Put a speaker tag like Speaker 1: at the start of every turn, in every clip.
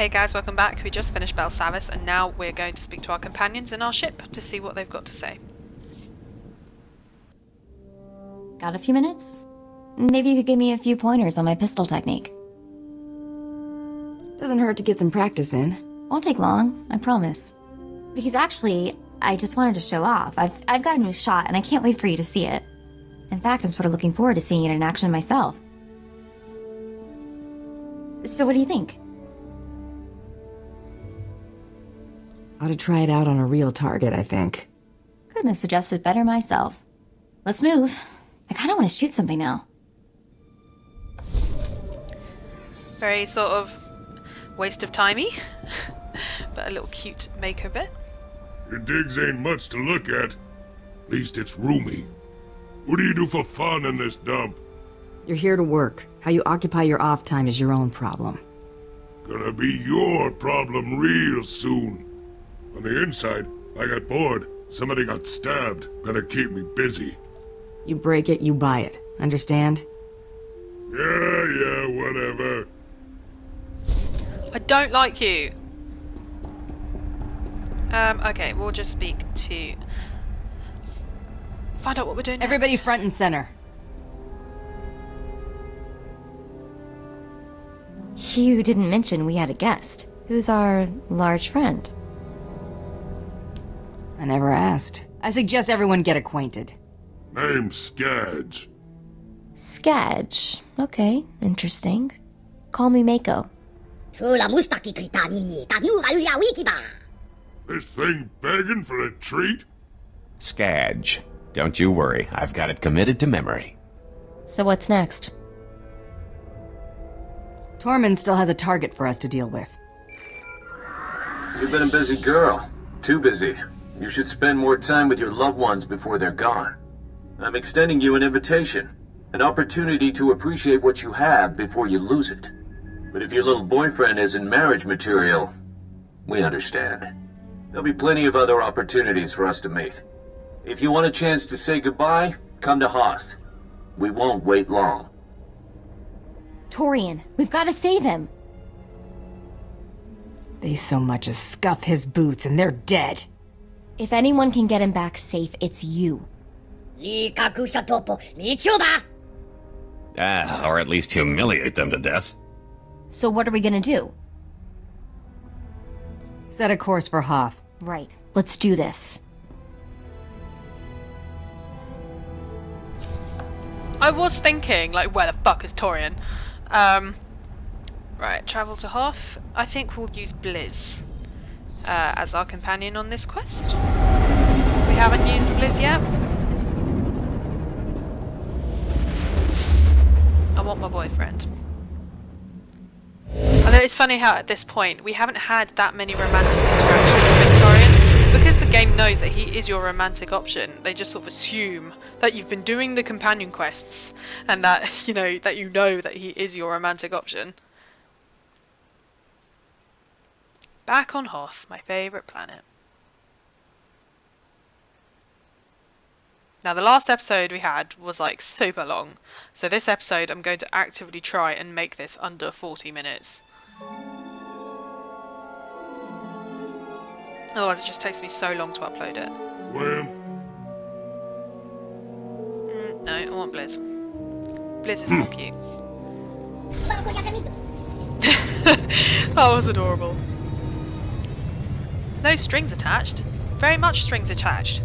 Speaker 1: Hey guys, welcome back. We just finished Belsavis and now we're going to speak to our companions in our ship to see what they've got to say.
Speaker 2: Got a few minutes? Maybe you could give me a few pointers on my pistol technique.
Speaker 3: Doesn't hurt to get some practice in.
Speaker 2: Won't take long, I promise. Because actually, I just wanted to show off. I've got a new shot and I can't wait for you to see it. In fact, I'm sort of looking forward to seeing it in action myself. So what do you think?
Speaker 3: Ought to try it out on a real target, I think.
Speaker 2: Couldn't have suggested better myself. Let's move. I kind of want to shoot something now.
Speaker 1: Very sort of waste of timey, but a little cute maker bit.
Speaker 4: Your digs ain't much to look at. At least it's roomy. What do you do for fun in this dump?
Speaker 3: You're here to work. How you occupy your off time is your own problem.
Speaker 4: Gonna be your problem real soon. On the inside, I got bored. Somebody got stabbed. Gonna keep me busy.
Speaker 3: You break it, you buy it. Understand?
Speaker 4: Yeah, whatever.
Speaker 1: I don't like you. Okay, we'll just speak to... Find out what we're doing next.
Speaker 3: Everybody front and center.
Speaker 2: You didn't mention we had a guest. Who's our large friend?
Speaker 3: I never asked. I suggest everyone get acquainted.
Speaker 4: Name's Skadge.
Speaker 2: Skadge. Okay, interesting. Call me Mako.
Speaker 4: This thing begging for a treat?
Speaker 5: Skadge. Don't you worry, I've got it committed to memory.
Speaker 2: So what's next?
Speaker 3: Tormund still has a target for us to deal with.
Speaker 6: You've been a busy girl. Too busy. You should spend more time with your loved ones before they're gone. I'm extending you an invitation. An opportunity to appreciate what you have before you lose it. But if your little boyfriend isn't marriage material, we understand. There'll be plenty of other opportunities for us to meet. If you want a chance to say goodbye, come to Hoth. We won't wait long.
Speaker 2: Torian, we've got to save him.
Speaker 3: They so much as scuff his boots and they're dead.
Speaker 2: If anyone can get him back safe, it's you.
Speaker 5: Or at least humiliate them to death.
Speaker 2: So what are we gonna do?
Speaker 3: Set a course for Hoth.
Speaker 2: Right, let's do this.
Speaker 1: I was thinking, like, where the fuck is Torian? Right, travel to Hoth. I think we'll use Blizz as our companion on this quest. We haven't used Blizz yet. I want my boyfriend. Although it's funny how at this point we haven't had that many romantic interactions with Torian. Because the game knows that he is your romantic option, they just sort of assume that you've been doing the companion quests and that you know that he is your romantic option. Back on Hoth, my favourite planet. Now the last episode we had was like super long, so this episode I'm going to actively try and make this under 40 minutes. Otherwise it just takes me so long to upload it.
Speaker 4: Wham.
Speaker 1: No, I want Blizz. Blizz is more cute. That was adorable. No strings attached. Very much strings attached.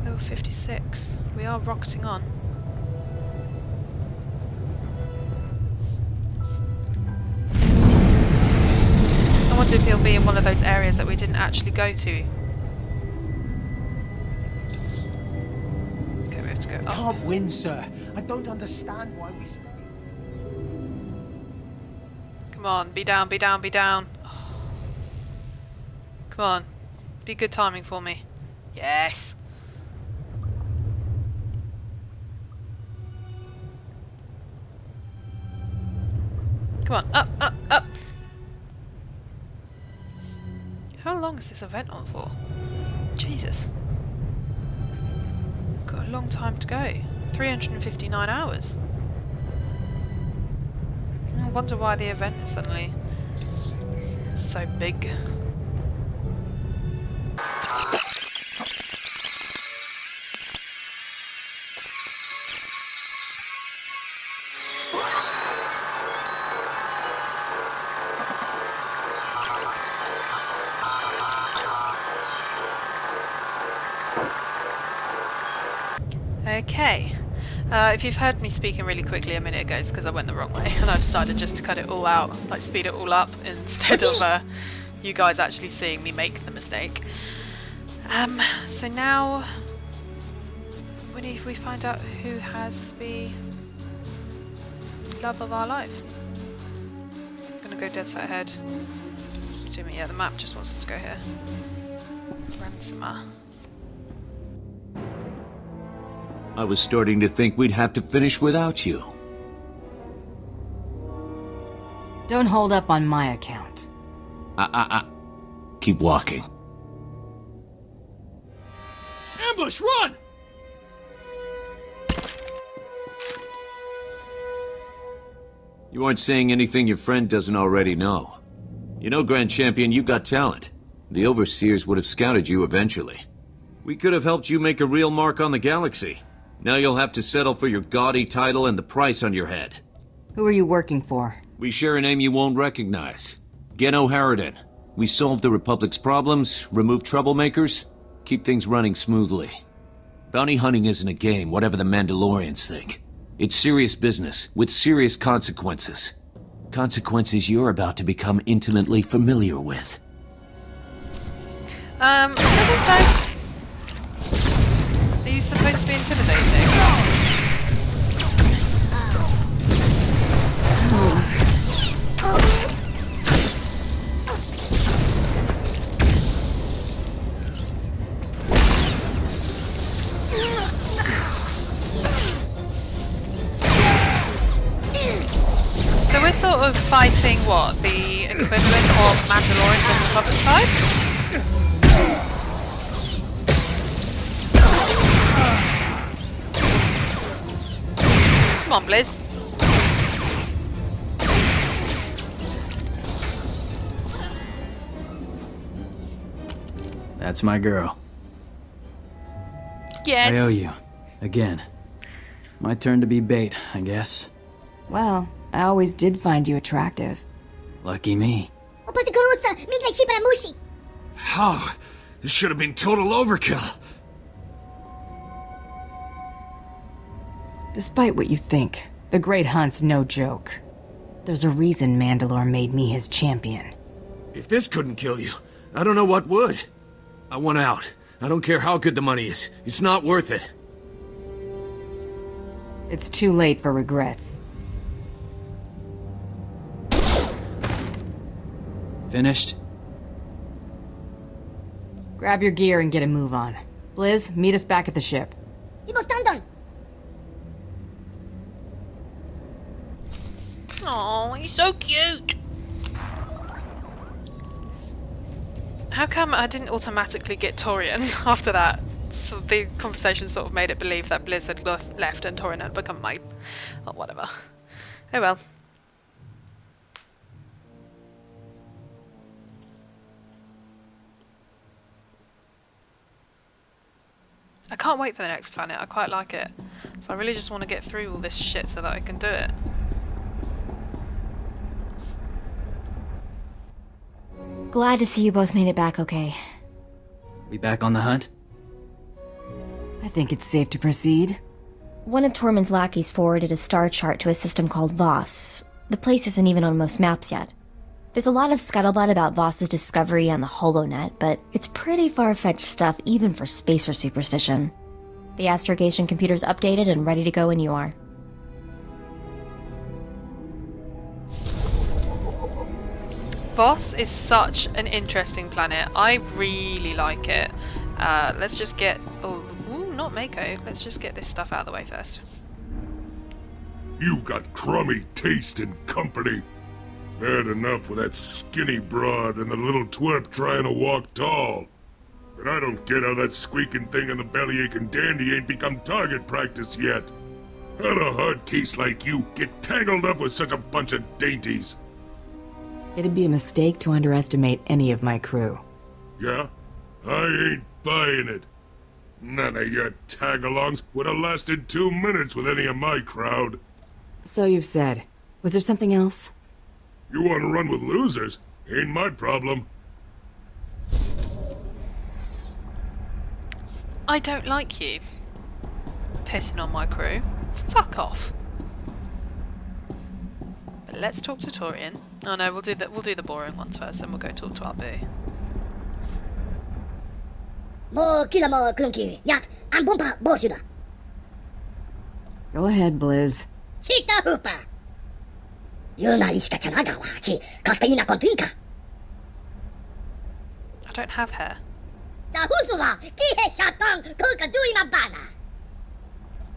Speaker 1: Level 56. We are rocketing on. I wonder if he'll be in one of those areas that we didn't actually go to. Okay, we have to go up.
Speaker 7: Can't win, sir. I don't understand why we stay.
Speaker 1: Come on, be down, be down, be down. Oh. Come on, be good timing for me. Yes. Come on, up, up, up. How long is this event on for? Jesus. Got a long time to go. 359 hours. I wonder why the event is suddenly so big. Okay, if you've heard me speaking really quickly a minute ago, it's because I went the wrong way and I decided just to cut it all out, like speed it all up instead of you guys actually seeing me make the mistake. So now we find out who has the love of our life. I'm gonna go dead set ahead. Assuming, yeah, the map just wants us to go here. Ransomer.
Speaker 8: I was starting to think we'd have to finish without you.
Speaker 3: Don't hold up on my account.
Speaker 8: Keep walking.
Speaker 6: Ambush, run!
Speaker 8: You aren't saying anything your friend doesn't already know. You know, Grand Champion, you got talent. The Overseers would have scouted you eventually. We could have helped you make a real mark on the galaxy. Now you'll have to settle for your gaudy title and the price on your head.
Speaker 3: Who are you working for?
Speaker 8: We share a name you won't recognize. Geno Harridan. We solve the Republic's problems, remove troublemakers, keep things running smoothly. Bounty hunting isn't a game, whatever the Mandalorians think. It's serious business, with serious consequences. Consequences you're about to become intimately familiar with.
Speaker 1: I don't think so. Are you supposed to be intimidating? So we're sort of fighting what? The equivalent of Mandalorians on the Republic side? Come on, Blizz.
Speaker 9: That's my girl.
Speaker 1: Yes.
Speaker 9: I owe you. Again. My turn to be bait, I guess.
Speaker 3: Well, I always did find you attractive.
Speaker 9: Lucky me.
Speaker 8: How? This should have been total overkill.
Speaker 3: Despite what you think, the Great Hunt's no joke. There's a reason Mandalore made me his champion.
Speaker 8: If this couldn't kill you, I don't know what would. I want out. I don't care how good the money is. It's not worth it.
Speaker 3: It's too late for regrets.
Speaker 9: Finished?
Speaker 3: Grab your gear and get a move on. Blizz, meet us back at the ship.
Speaker 1: Oh, he's so cute. How come I didn't automatically get Torian after that? So the conversation sort of made it believe that Blizz had left and Torian had become my... Oh, whatever. Oh well. I can't wait for the next planet. I quite like it. So I really just want to get through all this shit so that I can do it.
Speaker 2: Glad to see you both made it back okay.
Speaker 9: We back on the hunt?
Speaker 3: I think it's safe to proceed.
Speaker 2: One of Tormund's lackeys forwarded a star chart to a system called Voss. The place isn't even on most maps yet. There's a lot of scuttlebutt about Voss's discovery on the HoloNet, but it's pretty far-fetched stuff even for spacer superstition. The astrogation computer's updated and ready to go when you are.
Speaker 1: Voss is such an interesting planet. I really like it. Let's just get... Oh, ooh, not Mako. Let's just get this stuff out of the way first.
Speaker 4: You got crummy taste in company. Bad enough with that skinny broad and the little twerp trying to walk tall. But I don't get how that squeaking thing in the belly-aching dandy ain't become target practice yet. How'd a hard case like you get tangled up with such a bunch of dainties?
Speaker 3: It'd be a mistake to underestimate any of my crew.
Speaker 4: Yeah? I ain't buying it. None of your tag-alongs would have lasted 2 minutes with any of my crowd.
Speaker 3: So you've said. Was there something else?
Speaker 4: You want to run with losers? Ain't my problem.
Speaker 1: I don't like you. Pissing on my crew. Fuck off. But let's talk to Torian. Oh no, we'll do the boring ones first, and we'll go talk to our boo.
Speaker 3: Go ahead, Blizz.
Speaker 1: I don't have hair.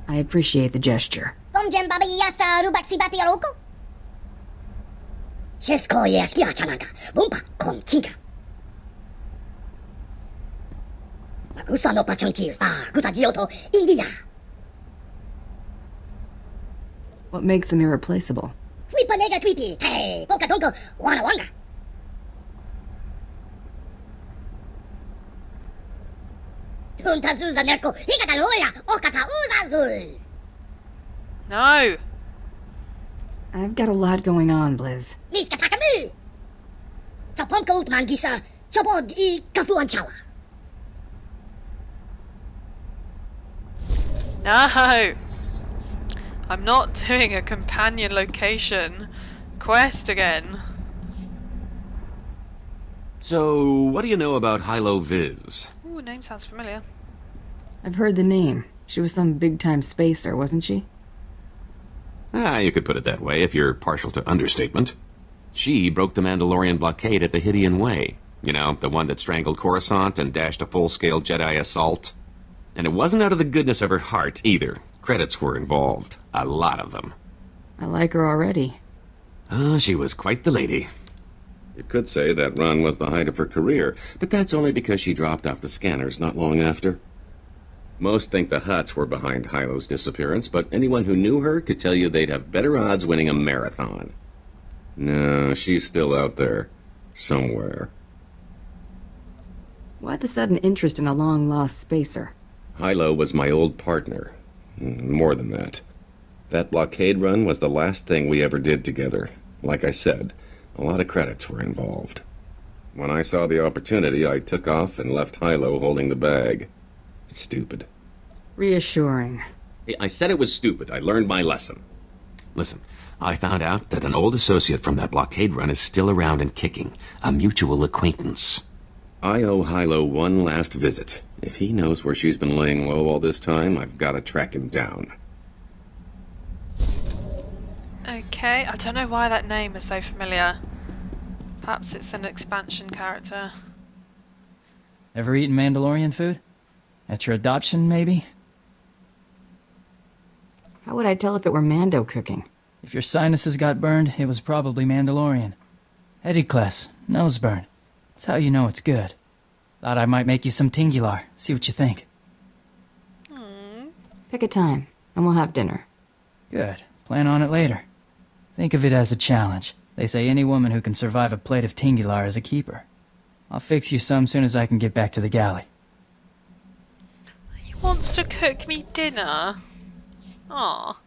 Speaker 3: I appreciate the gesture. What makes them irreplaceable?
Speaker 1: No!
Speaker 3: I've got a lot going on, Blizz.
Speaker 1: No! I'm not doing a companion location quest again.
Speaker 5: So, what do you know about Hilo Viz?
Speaker 1: Ooh, name sounds familiar.
Speaker 3: I've heard the name. She was some big-time spacer, wasn't she?
Speaker 5: Ah, you could put it that way if you're partial to understatement. She broke the Mandalorian blockade at the Hydian Way. You know, the one that strangled Coruscant and dashed a full-scale Jedi assault. And it wasn't out of the goodness of her heart, either. Credits were involved. A lot of them.
Speaker 3: I like her already.
Speaker 5: Ah, she was quite the lady. You could say that run was the height of her career, but that's only because she dropped off the scanners not long after. Most think the Hutts were behind Hilo's disappearance, but anyone who knew her could tell you they'd have better odds winning a marathon. No, she's still out there. Somewhere.
Speaker 3: Why the sudden interest in a long-lost spacer?
Speaker 5: Hilo was my old partner. More than that. That blockade run was the last thing we ever did together. Like I said, a lot of credits were involved. When I saw the opportunity, I took off and left Hilo holding the bag. Stupid.
Speaker 3: Reassuring.
Speaker 5: I said it was stupid. I learned my lesson. Listen, I found out that an old associate from that blockade run is still around and kicking. A mutual acquaintance. I owe Hilo one last visit. If he knows where she's been laying low all this time, I've got to track him down.
Speaker 1: Okay, I don't know why that name is so familiar. Perhaps it's an expansion character.
Speaker 9: Ever eaten Mandalorian food? At your adoption, maybe?
Speaker 3: How would I tell if it were Mando cooking?
Speaker 9: If your sinuses got burned, it was probably Mandalorian. Edicles, nose burn. That's how you know it's good. Thought I might make you some tingular. See what you think.
Speaker 3: Pick a time, and we'll have dinner.
Speaker 9: Good. Plan on it later. Think of it as a challenge. They say any woman who can survive a plate of tingular is a keeper. I'll fix you some soon as I can get back to the galley.
Speaker 1: He wants to cook me dinner. Aw.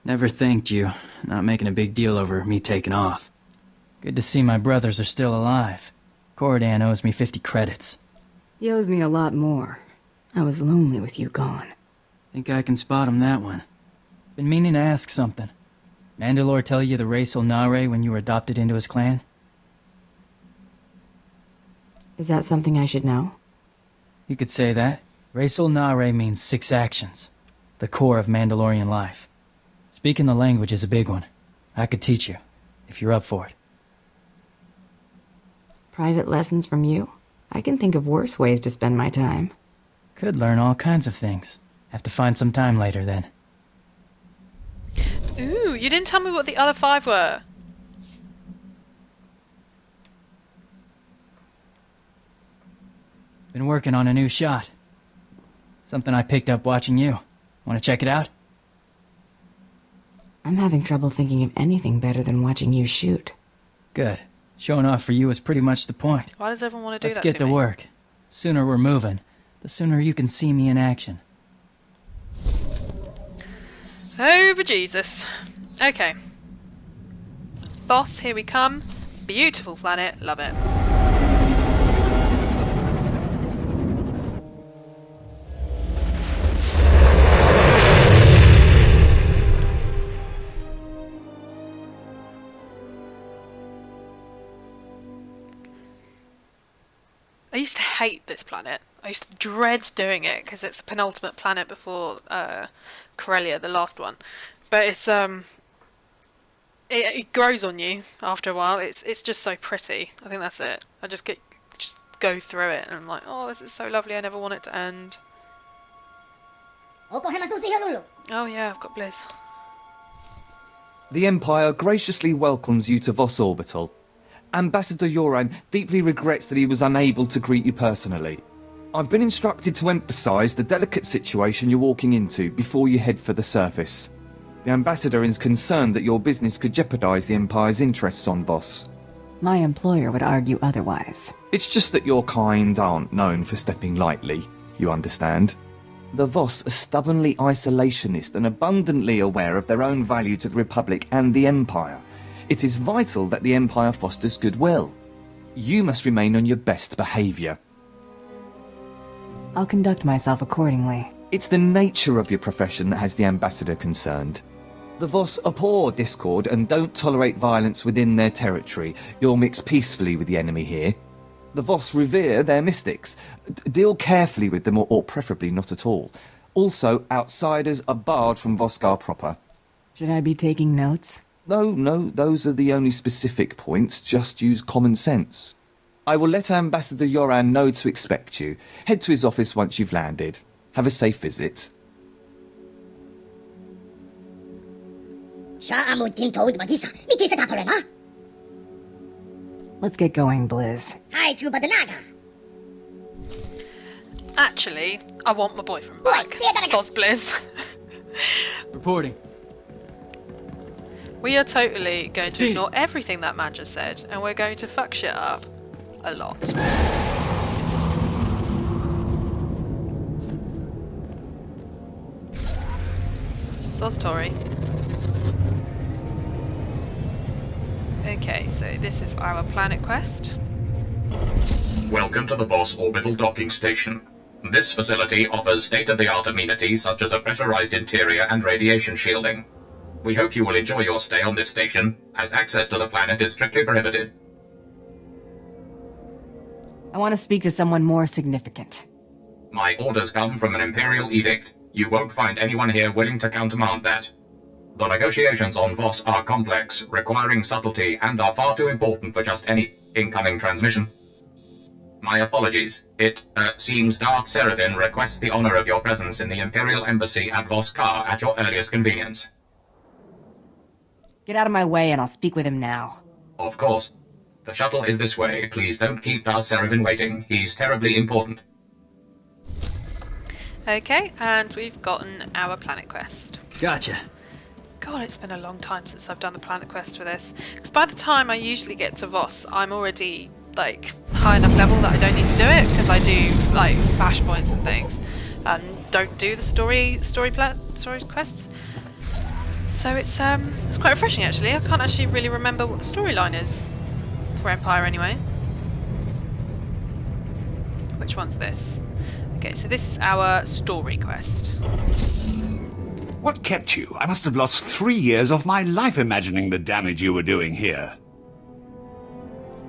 Speaker 9: Never thanked you. Not making a big deal over me taking off. Good to see my brothers are still alive. Cordan owes me 50 credits.
Speaker 3: He owes me a lot more. I was lonely with you gone.
Speaker 9: Think I can spot him that one. Been meaning to ask something. Mandalore tell you the Racial Nare when you were adopted into his clan?
Speaker 3: Is that something I should know?
Speaker 9: You could say that. Racial Nare means 6 actions. The core of Mandalorian life. Speaking the language is a big one. I could teach you, if you're up for it.
Speaker 3: Private lessons from you? I can think of worse ways to spend my time.
Speaker 9: Could learn all kinds of things. Have to find some time later, then.
Speaker 1: Ooh, you didn't tell me what the other 5 were.
Speaker 9: Been working on a new shot. Something I picked up watching you. Want to check it out?
Speaker 3: I'm having trouble thinking of anything better than watching you shoot.
Speaker 9: Good. Showing off for you is pretty much the point.
Speaker 1: Why does everyone want to do
Speaker 9: Let's
Speaker 1: that
Speaker 9: get
Speaker 1: to
Speaker 9: to
Speaker 1: me?
Speaker 9: work. Sooner we're moving, the sooner you can see me in action.
Speaker 1: Oh, bejesus. Okay. Voss, here we come. Beautiful planet, love it. I used to hate this planet. I used to dread doing it because it's the penultimate planet before Corellia, the last one. But it's it grows on you after a while. It's just so pretty. I think that's it. I just go through it and I'm like, oh, this is so lovely. I never want it to end. Oh yeah, I've got Blizz.
Speaker 10: The Empire graciously welcomes you to Voss Orbital. Ambassador Yoran deeply regrets that he was unable to greet you personally. I've been instructed to emphasise the delicate situation you're walking into before you head for the surface. The Ambassador is concerned that your business could jeopardise the Empire's interests on Voss.
Speaker 3: My employer would argue otherwise.
Speaker 10: It's just that your kind aren't known for stepping lightly, you understand. The Voss are stubbornly isolationist and abundantly aware of their own value to the Republic and the Empire. It is vital that the Empire fosters goodwill. You must remain on your best behaviour.
Speaker 3: I'll conduct myself accordingly.
Speaker 10: It's the nature of your profession that has the Ambassador concerned. The Voss abhor discord and don't tolerate violence within their territory. You'll mix peacefully with the enemy here. The Voss revere their mystics. Deal carefully with them, or preferably not at all. Also, outsiders are barred from Vosgar proper.
Speaker 3: Should I be taking notes?
Speaker 10: No, those are the only specific points. Just use common sense. I will let Ambassador Yoran know to expect you. Head to his office once you've landed. Have a safe visit.
Speaker 3: Let's get going, Blizz.
Speaker 1: Actually, I want my boyfriend back. Soz Blizz.
Speaker 9: Reporting.
Speaker 1: We are totally going to ignore everything that man just said, and we're going to fuck shit up a lot. SWTOR. Okay, so this is our planet quest.
Speaker 11: Welcome to the Voss Orbital Docking Station. This facility offers state-of-the-art amenities such as a pressurized interior and radiation shielding. We hope you will enjoy your stay on this station, as access to the planet is strictly prohibited.
Speaker 3: I want to speak to someone more significant.
Speaker 11: My orders come from an Imperial edict. You won't find anyone here willing to countermand that. The negotiations on Voss are complex, requiring subtlety, and are far too important for just any incoming transmission. My apologies. It seems Darth Seraphim requests the honor of your presence in the Imperial Embassy at Voskar at your earliest convenience.
Speaker 3: Get out of my way and I'll speak with him now.
Speaker 11: Of course. The shuttle is this way. Please don't keep Darth Seraphim waiting. He's terribly important.
Speaker 1: Okay, and we've gotten our planet quest.
Speaker 9: Gotcha.
Speaker 1: God, it's been a long time since I've done the planet quest for this. Because by the time I usually get to Voss, I'm already, like, high enough level that I don't need to do it, because I do, like, flashpoints and things, and don't do the story quests. So it's quite refreshing, actually. I can't actually really remember what the storyline is for Empire, anyway. Which one's this? Okay, so this is our story quest.
Speaker 12: What kept you? I must have lost 3 years of my life imagining the damage you were doing here.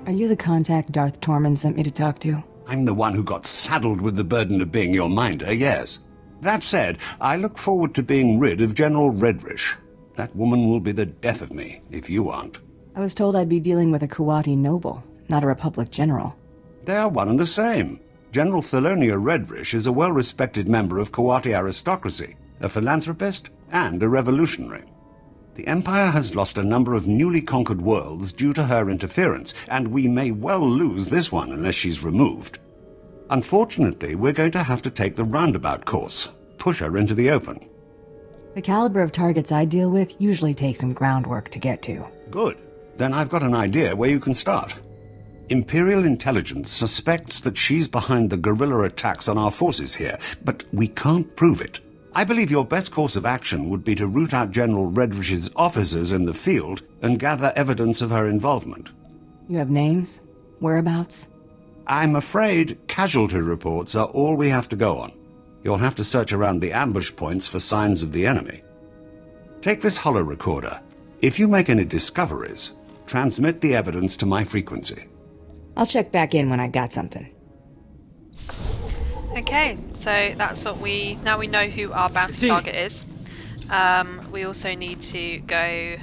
Speaker 3: Are you the contact Darth Tormund sent me to talk to?
Speaker 12: I'm the one who got saddled with the burden of being your minder, yes. That said, I look forward to being rid of General Redrish. That woman will be the death of me, if you aren't.
Speaker 3: I was told I'd be dealing with a Kuwati noble, not a Republic general.
Speaker 12: They are one and the same. General Thelonia Redrish is a well-respected member of Kuwati aristocracy, a philanthropist, and a revolutionary. The Empire has lost a number of newly conquered worlds due to her interference, and we may well lose this one unless she's removed. Unfortunately, we're going to have to take the roundabout course. Push her into the open.
Speaker 3: The caliber of targets I deal with usually takes some groundwork to get to.
Speaker 12: Good. Then I've got an idea where you can start. Imperial intelligence suspects that she's behind the guerrilla attacks on our forces here, but we can't prove it. I believe your best course of action would be to root out General Redrish's officers in the field and gather evidence of her involvement.
Speaker 3: You have names? Whereabouts?
Speaker 12: I'm afraid casualty reports are all we have to go on. You'll have to search around the ambush points for signs of the enemy. Take this holo recorder. If you make any discoveries, transmit the evidence to my frequency.
Speaker 3: I'll check back in when I got something.
Speaker 1: Okay, so that's what now we know who our bounty target is. We also need to go.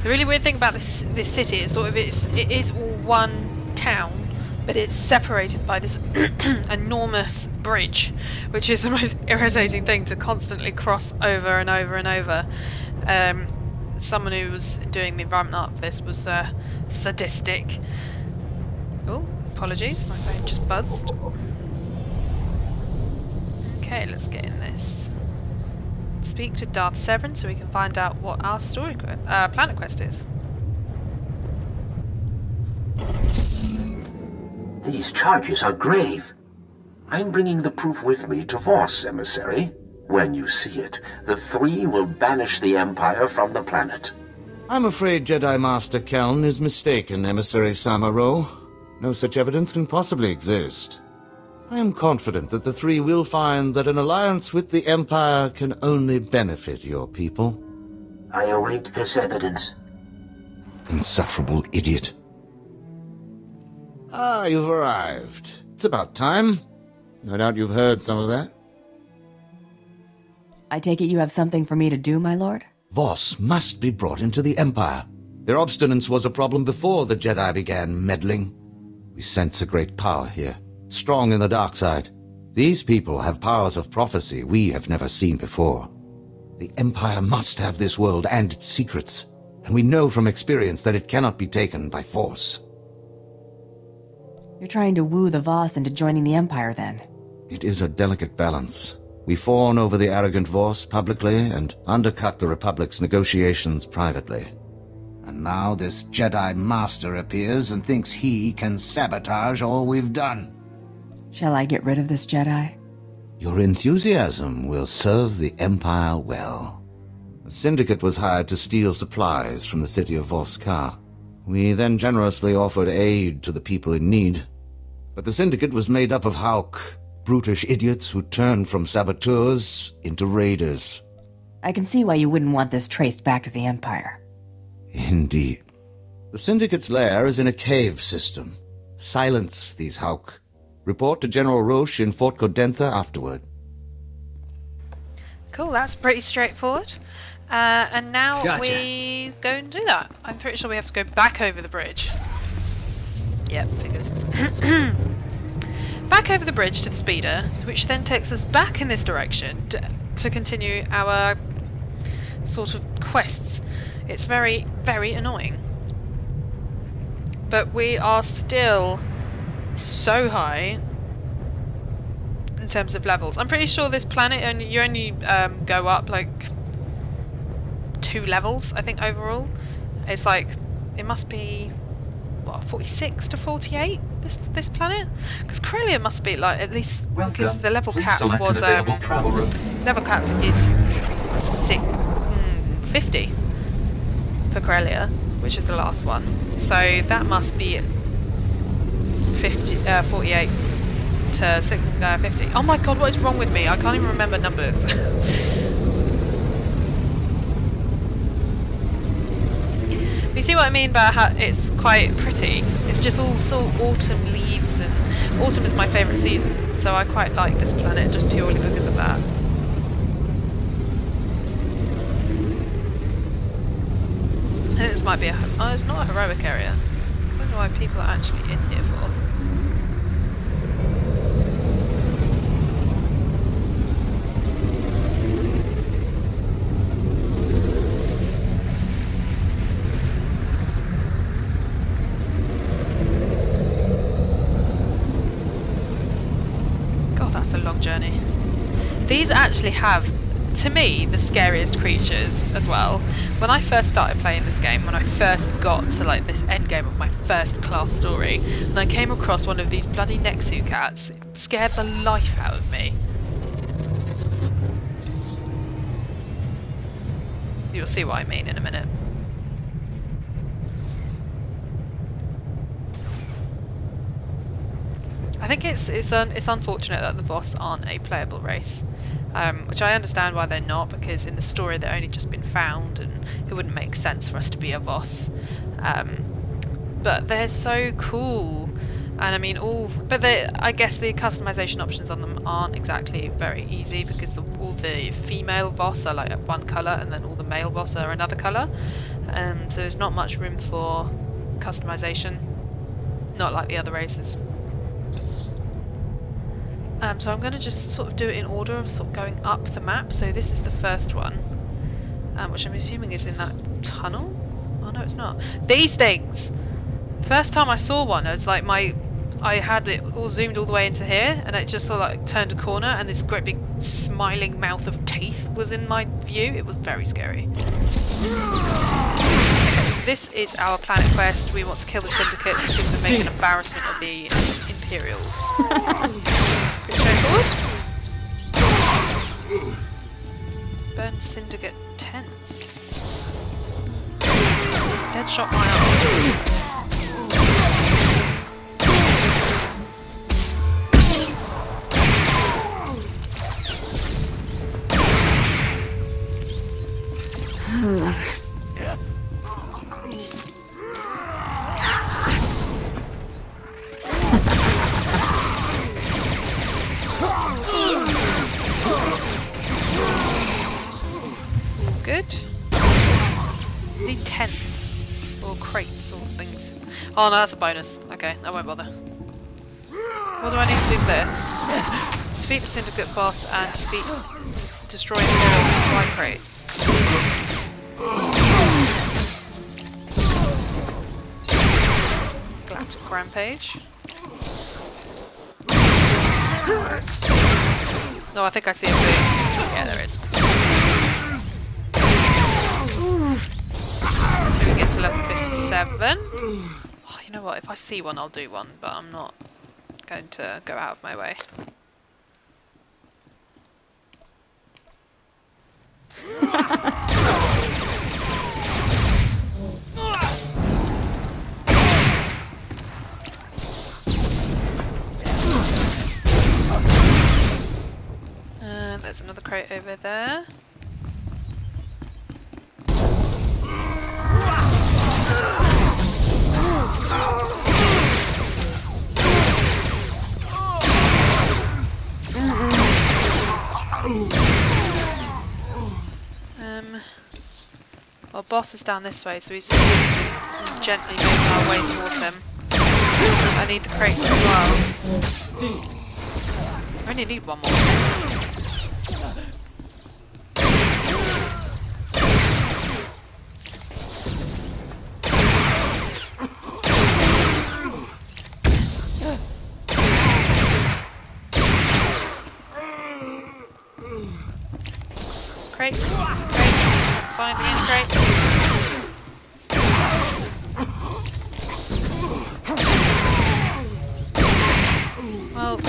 Speaker 1: The really weird thing about this city is it is all one town, but it's separated by this enormous bridge, which is the most irritating thing to constantly cross over and over and over. Someone who was doing the environment art of this was sadistic. Oh, apologies, my phone just buzzed. Okay, let's get in this. Speak to Darth Severin so we can find out what our planet quest is.
Speaker 13: These charges are grave. I'm bringing the proof with me to Voss, emissary. When you see it, the three will banish the Empire from the planet.
Speaker 14: I'm afraid Jedi Master Keln is mistaken, Emissary Samaro. No such evidence can possibly exist. I am confident that the three will find that an alliance with the Empire can only benefit your people.
Speaker 13: I await this evidence.
Speaker 14: Insufferable idiot. Ah, you've arrived. It's about time. No doubt you've heard some of that.
Speaker 3: I take it you have something for me to do, my lord?
Speaker 14: Voss must be brought into the Empire. Their obstinance was a problem before the Jedi began meddling. We sense a great power here, strong in the dark side. These people have powers of prophecy we have never seen before. The Empire must have this world and its secrets, and we know from experience that it cannot be taken by force.
Speaker 3: You're trying to woo the Voss into joining the Empire, then?
Speaker 14: It is a delicate balance. We fawn over the arrogant Voss publicly and undercut the Republic's negotiations privately. And now this Jedi Master appears and thinks he can sabotage all we've done.
Speaker 3: Shall I get rid of this Jedi?
Speaker 14: Your enthusiasm will serve the Empire well. A syndicate was hired to steal supplies from the city of Voss-Ka. We then generously offered aid to the people in need. But the syndicate was made up of Hauk, brutish idiots who turned from saboteurs into raiders.
Speaker 3: I can see why you wouldn't want this traced back to the Empire.
Speaker 14: Indeed. The syndicate's lair is in a cave system. Silence these Hauk. Report to General Roche in Fort Codentha afterward.
Speaker 1: Cool, that's pretty straightforward. And now
Speaker 7: Gotcha.
Speaker 1: we go and do that. I'm pretty sure we have to go back over the bridge. Yep, figures. Back over the bridge to the speeder, which then takes us back in this direction to continue our sort of quests. It's very, very annoying. But we are still so high in terms of levels. I'm pretty sure this planet you only go up like 2 levels, I think, overall. It's like, it must be, what, 46 to 48, this planet? Because Corellia must be like, at least, because the level cap was, level cap is 50 for Corellia, which is the last one. So that must be 48 to 50. Oh my god, what is wrong with me? I can't even remember numbers. You see what I mean by how it's quite pretty? It's just all sort of autumn leaves, and autumn is my favourite season, so I quite like this planet just purely because of that. I think this might be oh, it's not a heroic area. I don't know why people are actually in here for. That's a long journey. These actually have, to me, the scariest creatures as well. When I first started playing this game, when I first got to like this end game of my first class story, and I came across one of these bloody Nexu cats, it scared the life out of me. You'll see what I mean in a minute. I think it's unfortunate that the Voss aren't a playable race, which I understand why they're not, because in the story they're only just been found and it wouldn't make sense for us to be a Voss. But they're so cool, and I mean I guess the customization options on them aren't exactly very easy, because all the female Voss are like one colour and then all the male Voss are another colour, so there's not much room for customization, not like the other races. So I'm going to just sort of do it in order of sort of going up the map. So this is the first one, which I'm assuming is in that tunnel. Oh no, it's not. These things! First time I saw one, it's like I had it all zoomed all the way into here, and it just sort of like turned a corner, and this great big smiling mouth of teeth was in my view. It was very scary. Okay, so this is our planet quest. We want to kill the syndicates because they make an embarrassment of the Imperials. Pretty straightforward. Burn syndicate tents. Dead shot my arm. Good. Need tents or crates or things. Oh no, that's a bonus. Okay, I won't bother. What do I need to do for this? Defeat the syndicate boss and destroy Imperial supply crates. Galactic Rampage. No, I think I see a thing. Yeah, there is. Can we get to level 57? Oh, you know what, if I see one I'll do one, but I'm not going to go out of my way. There's another crate over there. Well, Boss is down this way, so we just need to gently make our way towards him. I need the crates as well. I only need one more. Crates, crates, find the end crates. Well, the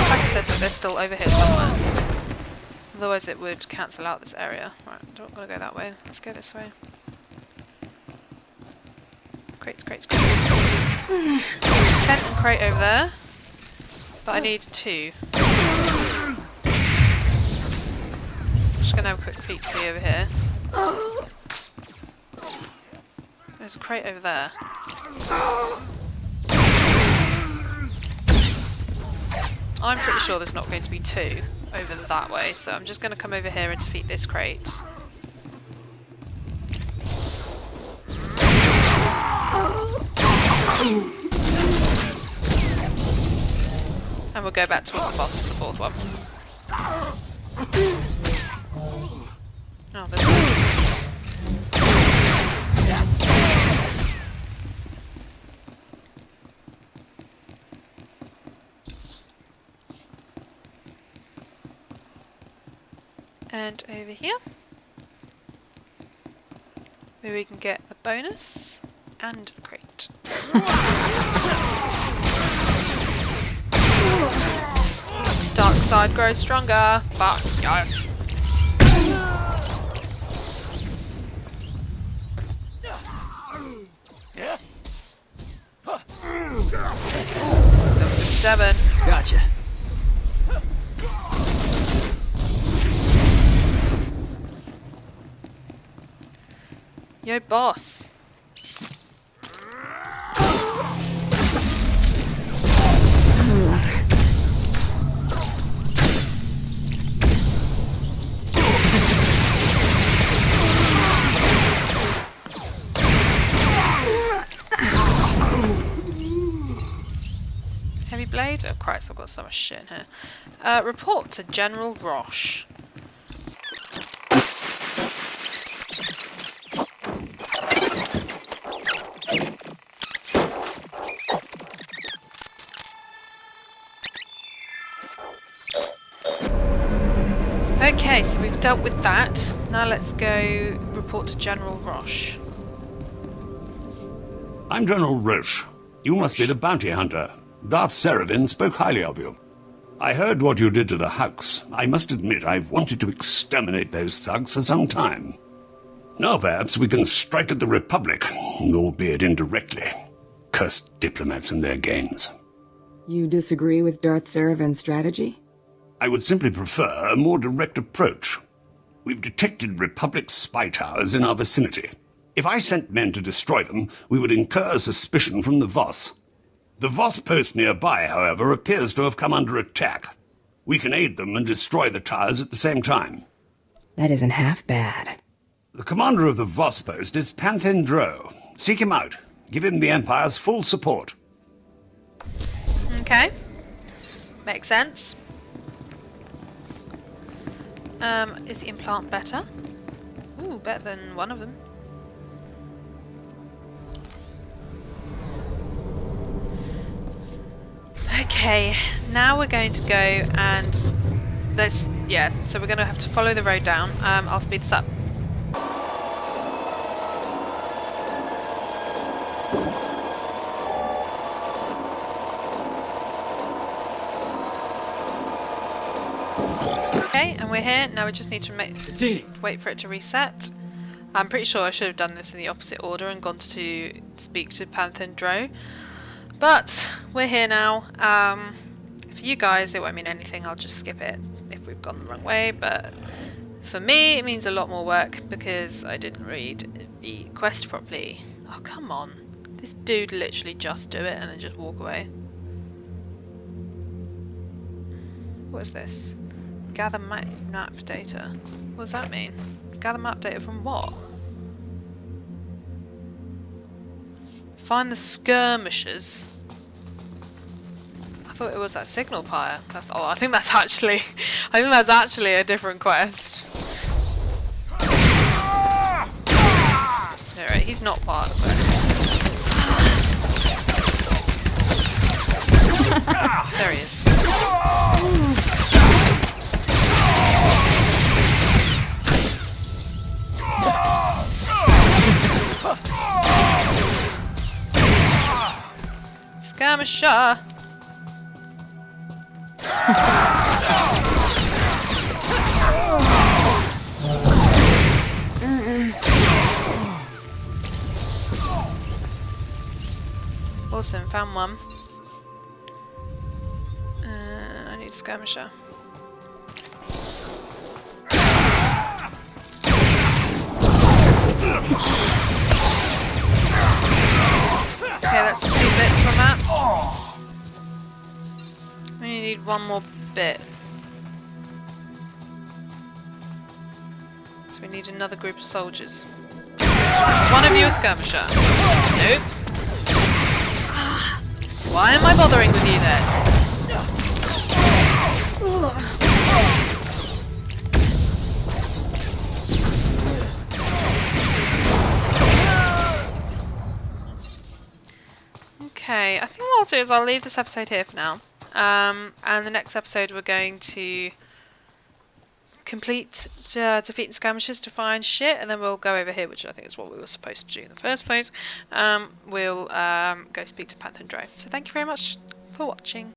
Speaker 1: quest says that they're still over here somewhere. Otherwise it would cancel out this area. Right, I don't want to go that way. Let's go this way. Crates, crates, crates. Tent and crate over there. But I need 2. Just gonna have a quick peek see over here. There's a crate over there. I'm pretty sure there's not going to be 2 over that way, so I'm just going to come over here and defeat this crate. And we'll go back towards the boss for the 4th one. Oh, there's one. And over here, maybe we can get a bonus and the crate. Dark side grows stronger. Fuck yes. Level 57.
Speaker 9: Gotcha.
Speaker 1: Yo, boss. Heavy blade? Oh Christ, I've got so much shit in here. Report to General Roche. Okay, so we've dealt with that. Now let's go report to General Roche.
Speaker 12: I'm General Roche. You must be the bounty hunter. Darth Seravin spoke highly of you. I heard what you did to the Hux. I must admit I've wanted to exterminate those thugs for some time. Now perhaps we can strike at the Republic, albeit indirectly. Cursed diplomats and their games.
Speaker 15: You disagree with Darth Seravin's strategy?
Speaker 12: I would simply prefer a more direct approach. We've detected Republic spy towers in our vicinity. If I sent men to destroy them, we would incur suspicion from the Voss. The Voss post nearby, however, appears to have come under attack. We can aid them and destroy the towers at the same time.
Speaker 15: That isn't half bad.
Speaker 12: The commander of the Voss post is Panthen Dro. Seek him out. Give him the Empire's full support.
Speaker 1: Okay. Makes sense. Is the implant better? Ooh, better than one of them. Okay, now we're going to go and so we're going to have to follow the road down. I'll speed this up. Okay, and we're here. Now we just need to wait for it to reset. I'm pretty sure I should have done this in the opposite order and gone to speak to Panthen Dro. But we're here now. For you guys, it won't mean anything. I'll just skip it if we've gone the wrong way. But for me, it means a lot more work because I didn't read the quest properly. Oh, come on. This dude literally just do it and then just walk away. What is this? Gather map data. What does that mean? Gather map data from what? Find the skirmishers. I thought it was that signal pyre. I think that's actually a different quest. Alright, he's not part of the quest. There he is. Skirmisher! Awesome, found one. I need a skirmisher. Okay, that's 2 bits on that. We only need one more bit. So we need another group of soldiers. One of you a skirmisher. Nope. So why am I bothering with you then? Okay, I think what I'll do is I'll leave this episode here for now. And the next episode we're going to complete defeating skirmishers to find shit, and then we'll go over here, which I think is what we were supposed to do in the first place. We'll go speak to Panther and Dro. So thank you very much for watching.